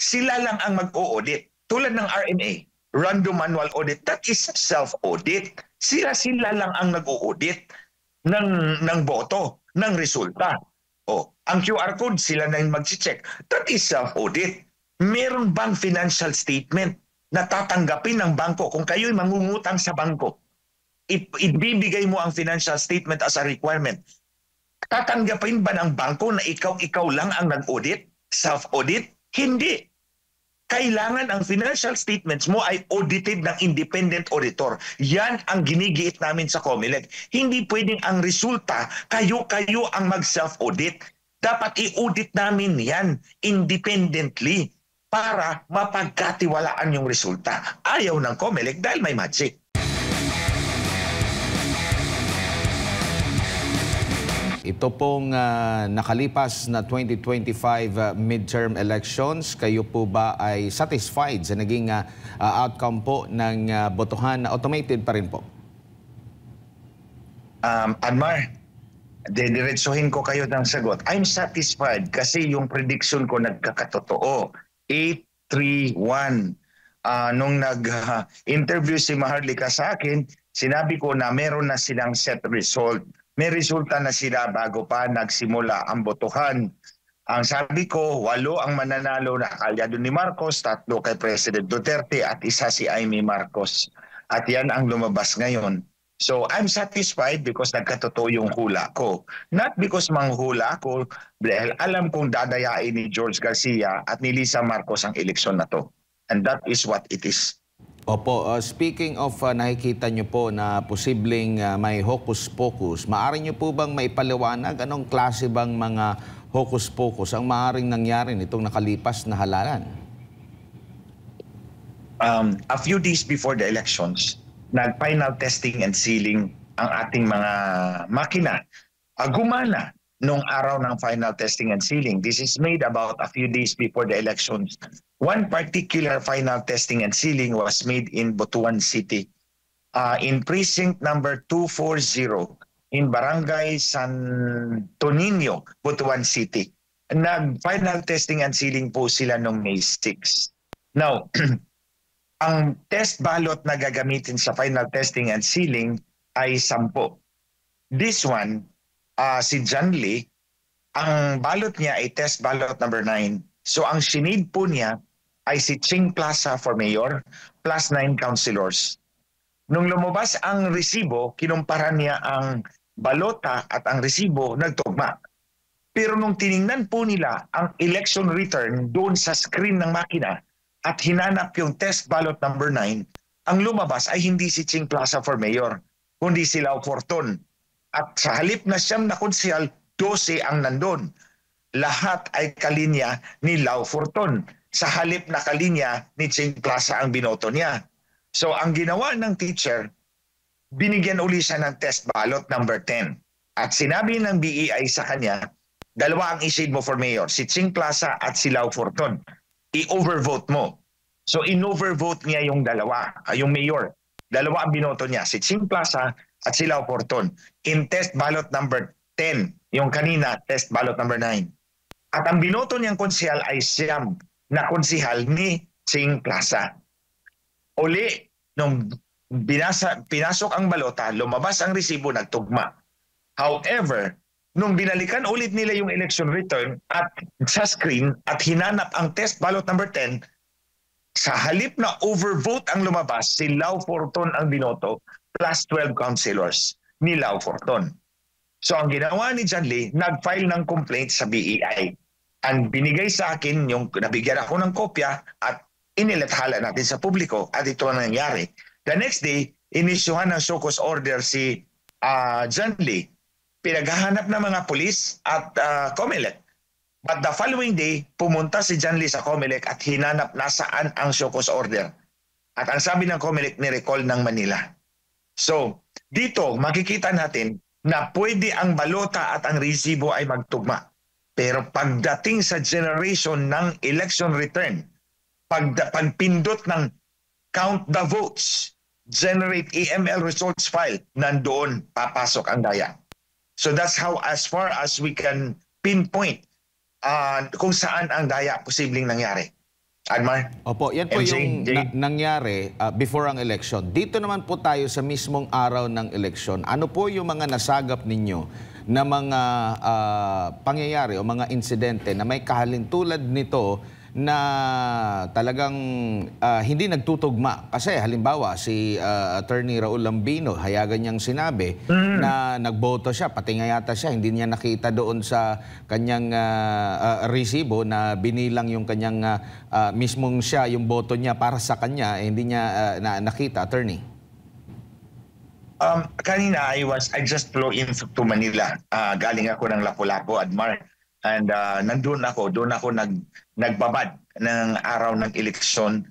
Sila lang ang mag-o-audit. Tulad ng RMA, Random Manual Audit, that is self-audit. Sila lang ang nag-o-audit ng boto, ng resulta. Ang QR code, sila na yung mag-check. That is self-audit. Meron bang financial statement na tatanggapin ng bangko kung kayo'y mangungutang sa bangko? Ibibigay mo ang financial statement as a requirement. Tatanggapin ba ng bangko na ikaw lang ang nag-audit? Self-audit? Hindi. Kailangan ang financial statements mo ay audited ng independent auditor. Yan ang ginigiit namin sa COMELEC. Hindi pwedeng ang resulta, kayo ang mag-self-audit. Dapat i-audit namin yan independently para mapagkatiwalaan yung resulta. Ayaw ng COMELEC dahil may magic. Ito pong nakalipas na 2025 midterm elections, kayo po ba ay satisfied sa naging outcome po ng botohan na automated pa rin po? Anmar, didiretsuhin ko kayo ng sagot. I'm satisfied kasi yung prediction ko nagkakatotoo. 8-3-1. Nung nag-interview si Maharlika sa akin, sinabi ko na meron na silang set result. May resulta na sila bago pa nagsimula ang botohan. Ang sabi ko, 8 ang mananalo na kalyado ni Marcos, 3 kay President Duterte at 1 si Amy Marcos. At yan ang lumabas ngayon. So I'm satisfied because nagkatotoo yung hula ko. Not because manghula ako, dahil alam kong dadayain ni George Garcia at ni Lisa Marcos ang eleksyon na to. And that is what it is. Opo, speaking of nakikita nyo po na posibleng may hocus-pocus, maaari nyo po bang maipaliwanag anong klase bang mga hocus-pocus ang maaaring nangyari nitong nakalipas na halalan? A few days before the elections, nag-final testing and sealing ang ating mga makina. Gumana nung araw ng final testing and sealing. This is made about a few days before the elections. One particular final testing and sealing was made in Butuan City, in precinct number 240 in Barangay Santo Niño, Butuan City. Nag-final testing and sealing po sila noong May 6. Now, ang test ballot na gagamitin sa final testing and sealing ay 10. This one, si John Lee, ang ballot niya ay test ballot number 9. So ang sinid po niya ay si Ching Plaza for mayor plus 9 councilors. Nung lumabas ang resibo, kinumpara niya ang balota at ang resibo nagtugma. Pero nung tiningnan po nila ang election return doon sa screen ng makina at hinanap yung test ballot number 9, ang lumabas ay hindi si Ching Plaza for mayor, kundi si Lau Forton. At sa halip na siyam na konsehal, 12 ang nandun. Lahat ay kalinya ni Lau Forton. Sa halip na kalinya ni Ching Plaza ang binoto niya. So ang ginawa ng teacher, binigyan uli siya ng test ballot number 10. At sinabi ng BEI sa kanya, 2 ang isid mo for mayor, si Ching Plaza at si Lau Forton. I-overvote mo. So in-overvote niya yung yung mayor. 2 ang binoto niya, si Ching Plaza at si Lau Forton. In test ballot number 10, yung kanina, test ballot number 9. At ang binoto niyang konsehal ay siyam na konsehal ni Ching Plaza. Uli, nung pinasok ang balota, lumabas ang resibo, nagtugma. However, nung binalikan ulit nila yung election return at sa screen at hinanap ang test ballot number 10, sa halip na overvote ang lumabas, si Lau Forton ang binoto plus 12 councilors ni Lau Forton. So ang ginawa ni John Lee, nag-file ng complaint sa BEI. Ang binigay sa akin, yung nabigyan ako ng kopya at inilathala natin sa publiko at ito ang nangyari. The next day, inisyuhan ng show cause order si John Lee. Pinaghahanap ng mga pulis at COMELEC. But the following day, pumunta si John Lee sa COMELEC at hinanap nasaan ang show cause order. At ang sabi ng COMELEC, ni-recall ng Manila. So, dito makikita natin na pwede ang balota at ang resibo ay magtugma. Pero pagdating sa generation ng election return, pagpindot ng count the votes, generate EML results file, nandoon papasok ang daya. So that's how as far as we can pinpoint kung saan ang daya posibleng nangyari. Admar? Opo, yan po MJ, yung Jay? nangyari before ang election. Dito naman po tayo sa mismong araw ng election. Ano po yung mga nasagap ninyo na mga pangyayari o mga insidente na may kahalintulad nito na talagang hindi nagtutugma? Kasi halimbawa si Attorney Raul Lambino, hayagan niyang sinabi na nagboto siya, pati nga yata siya, hindi niya nakita doon sa kanyang resibo na binilang yung kanyang mismong siya, yung boto niya para sa kanya, hindi niya nakita, Attorney. Kanina I just flew in to Manila. Galing ako ng Lapu-Lapu, Admar. And doon ako nagbabad ng araw ng eleksyon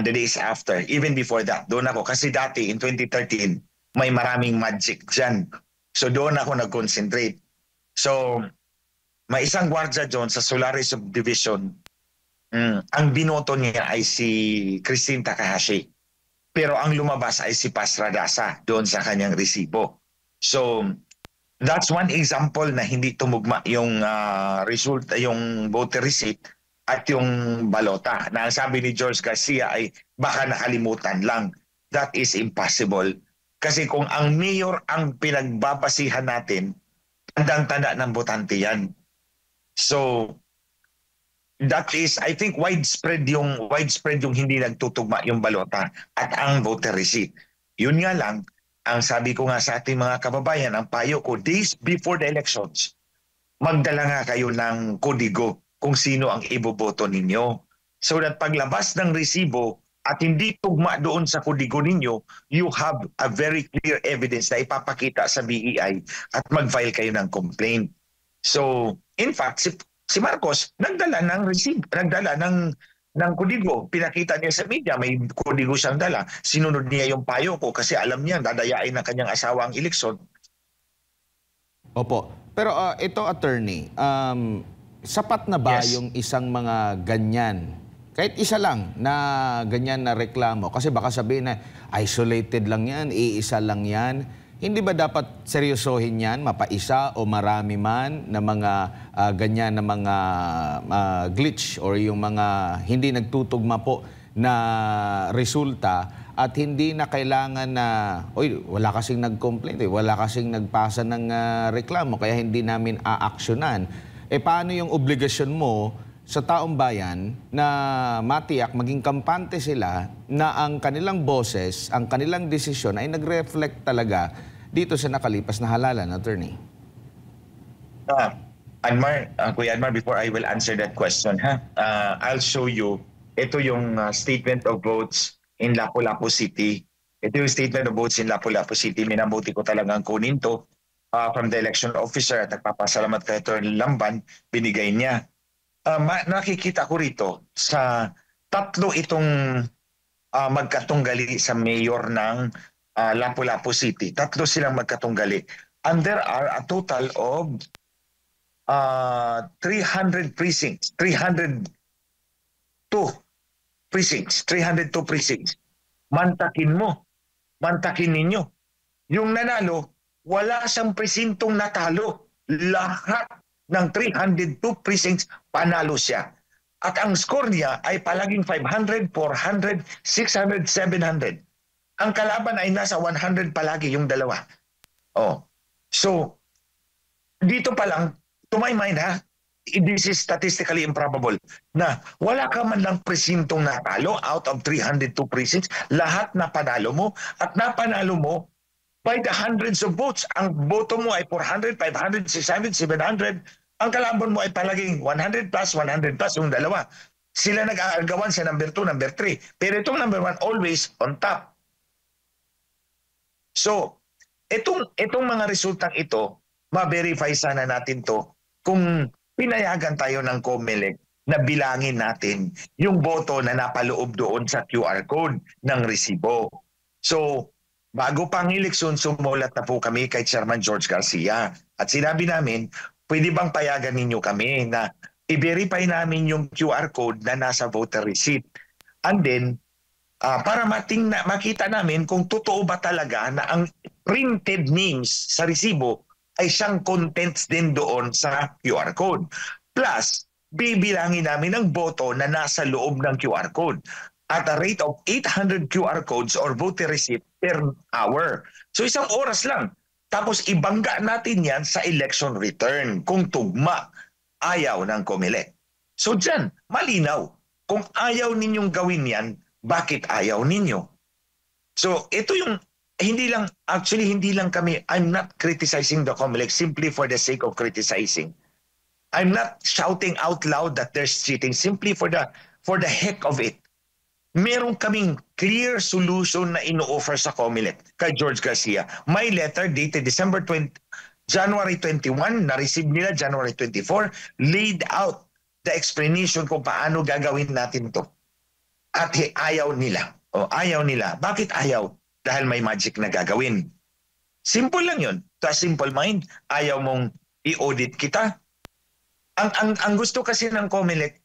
the days after. Even before that, doon ako. Kasi dati in 2013, may maraming magic dyan. So doon ako nag-concentrate. So may isang gwardya doon sa Solaris Subdivision. Ang binoto niya ay si Christine Takahashi. Pero ang lumabas ay si Paz Radasa doon sa kanyang resibo. So that's one example na hindi tumugma yung result, yung voter receipt at yung balota. Na ang sabi ni George Garcia ay baka nakalimutan lang. That is impossible. Kasi kung ang mayor ang pinagbabasihan natin, tandang-tanda ng botante yan. So that is, I think, widespread yung hindi nagtutugma yung balota at ang voter receipt. Yun nga lang, ang sabi ko nga sa ating mga kababayan, ang payo ko, days before the elections, magdala nga kayo ng kodigo kung sino ang iboboto ninyo. So that paglabas ng resibo at hindi tugma doon sa kodigo ninyo, you have a very clear evidence na ipapakita sa BEI at mag-file kayo ng complaint. So, in fact, si Marcos nagdala ng resibo, nagdala ng kodigo. Pinakita niya sa media, may kodigo siyang dala. Sinunod niya yung payo ko kasi alam niya dadayain ng kanyang asawa ang eleksyon. Opo. Pero ito, Attorney, sapat na ba Yes. yung isang mga ganyan? Kahit isa lang na ganyan na reklamo. Kasi baka sabihin na isolated lang yan, iisa lang yan. Hindi ba dapat seryosohin yan, mapaisa o marami man na mga ganyan na mga glitch or yung mga hindi nagtutugma po na resulta at hindi na kailangan na, oy, wala kasing nag-complain, wala kasing nagpasa ng reklamo kaya hindi namin aaksyonan. Paano yung obligasyon mo sa taong bayan na matiyak, maging kampante sila na ang kanilang boses, ang kanilang desisyon ay nag-reflect talaga dito sa nakalipas na halalan, Attorney? Kuya Admar, before I will answer that question, I'll show you, ito yung statement of votes in Lapu-Lapu City. Ito yung statement of votes in Lapu-Lapu City. Minabuti ko talagang kunin to from the election officer at nagpapasalamat kay Attorney Lamban, binigay niya. Nakikita ko rito sa tatlo itong magkatunggali sa mayor ng Lapu-Lapu City. Tatlo silang magkatunggali. And there are a total of 300 precincts, 302 precincts. Mantakin ninyo. Yung nanalo, wala siyang presintong natalo. Lahat ng 302 precincts, panalo siya. At ang score niya ay palaging 500, 400, 600, 700. Ang kalaban ay nasa 100 palagi yung dalawa. So, dito pa lang, to my mind this is statistically improbable na wala ka man lang presintong natalo out of 302 precincts, lahat na panalo mo at napanalo mo by the hundreds of votes. Ang boto mo ay 400, 500, 600, 700. Ang kalaban mo ay palaging 100 plus yung dalawa. Sila nag-aagawan sa number 2, number 3. Pero itong number 1 always on top. So, itong mga resultang ito, ma-verify sana natin to kung pinayagan tayo ng COMELEC na bilangin natin yung boto na napaloob doon sa QR code ng resibo. So, bago pang eleksyon, sumulat na po kami kay Chairman George Garcia. At sinabi namin, pwede bang payagan ninyo kami na i-verify namin yung QR code na nasa voter receipt. And then, para makita namin kung totoo ba talaga na ang printed names sa resibo ay siyang contents din doon sa QR code. Plus, bibilangin namin ang boto na nasa loob ng QR code at a rate of 800 QR codes or voter receipt per hour. So isang oras lang. Tapos ibangga natin yan sa election return kung tugma ayaw ng COMELEC. So dyan, malinaw. Kung ayaw ninyong gawin yan, bakit ayaw ninyo? So ito yung, hindi lang kami, I'm not criticizing the COMELEC simply for the sake of criticizing. I'm not shouting out loud that there's cheating simply for the heck of it. Meron kaming clear solution na ino-offer sa COMELEC kay George Garcia. My letter dated January 21, na-receive nila January 24, laid out the explanation kung paano gagawin natin to. At ayaw nila. Ayaw nila. Bakit ayaw? Dahil may magic na gagawin. Simple lang yun. To a simple mind, ayaw mong i-audit kita. Ang gusto kasi ng COMELEC,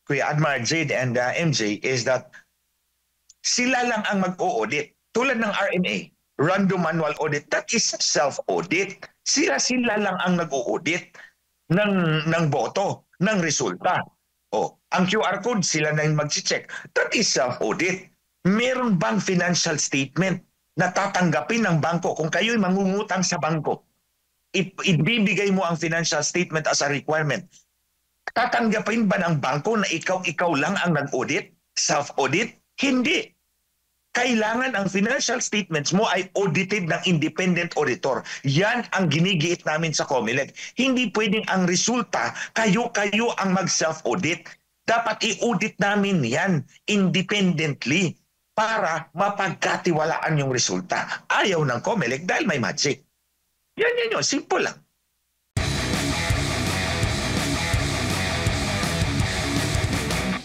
Kuya Admar, Jade, and MJ, is that sila lang ang mag-o-audit. Tulad ng RMA, Random Manual Audit, that is self-audit. Sila lang ang nag-o-audit ng boto, ng resulta. Ang QR code, sila na yung mag-check. That is self-audit. Meron bang financial statement na tatanggapin ng bangko kung kayo'y mangungutang sa bangko? Ibibigay mo ang financial statement as a requirement. Tatanggapin ba ng bangko na ikaw lang ang nag-audit? Self-audit? Hindi. Kailangan ang financial statements mo ay audited ng independent auditor. Yan ang ginigiit namin sa COMELEC. Hindi pwedeng ang resulta, kayo ang mag-self-audit. Dapat i-audit namin yan independently para mapagkatiwalaan yung resulta. Ayaw ng COMELEC dahil may magic. Yan. Simple lang.